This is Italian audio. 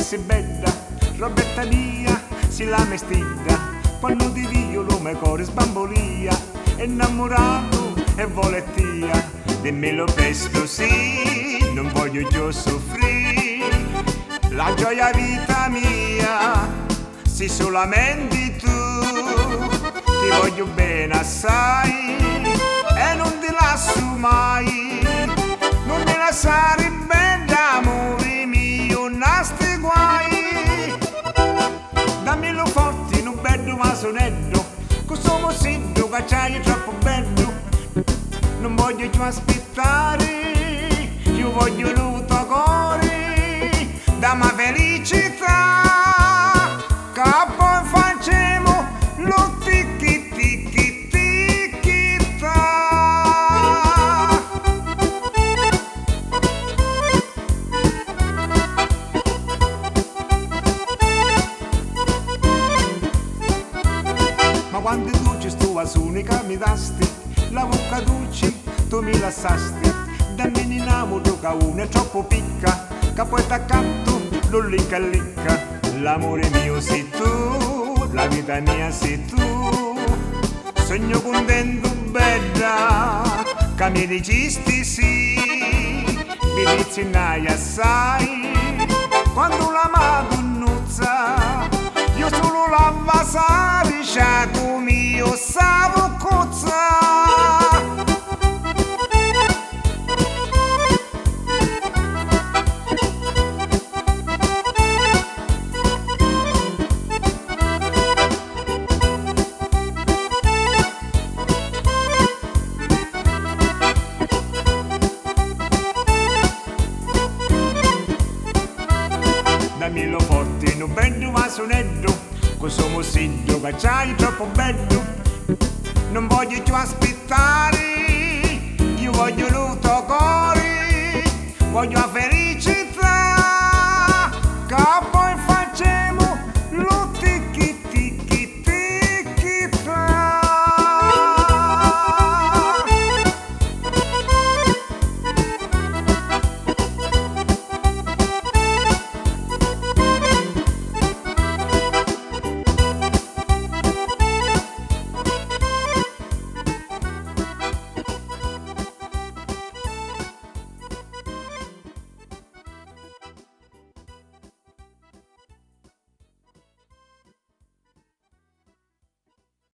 sei bella, Roberta mia, si la mestiglia, quando ti dico lo mio cuore sbambolia, innamorato e volettia, dimmelo presto sì, non voglio più soffrire, la gioia vita mia, sei solamente tu, ti voglio bene assai e non ti lascio mai, non mi lasciare bella amore mio, nasti guai, dammelo forte, non bello ma sonello, questo mossillo che c'hai troppo bello, non voglio più aspettare, io voglio il tuo cuore, dammi felicità, che poi facciamo lo ticchi ticchi ticchi ta. Ma quando tu ci stu a sunica mi dasti, la bocca dolce tu mi lasciasti, da me ne innamoro che uno è troppo picca, che poi t'accanto lo licca licca, l'amore mio sei tu, la vita mia sei tu, sogno contento bella, che mi dicisti sì, mi dizinai assai, quando la madonnuzza, io solo la vasari, sciato mio savo cozza. Dammelo forte, non bello ma sonello, questo mossillo che c'hai troppo bello, non voglio più aspettare, io voglio il tuo cuore, voglio la felicità.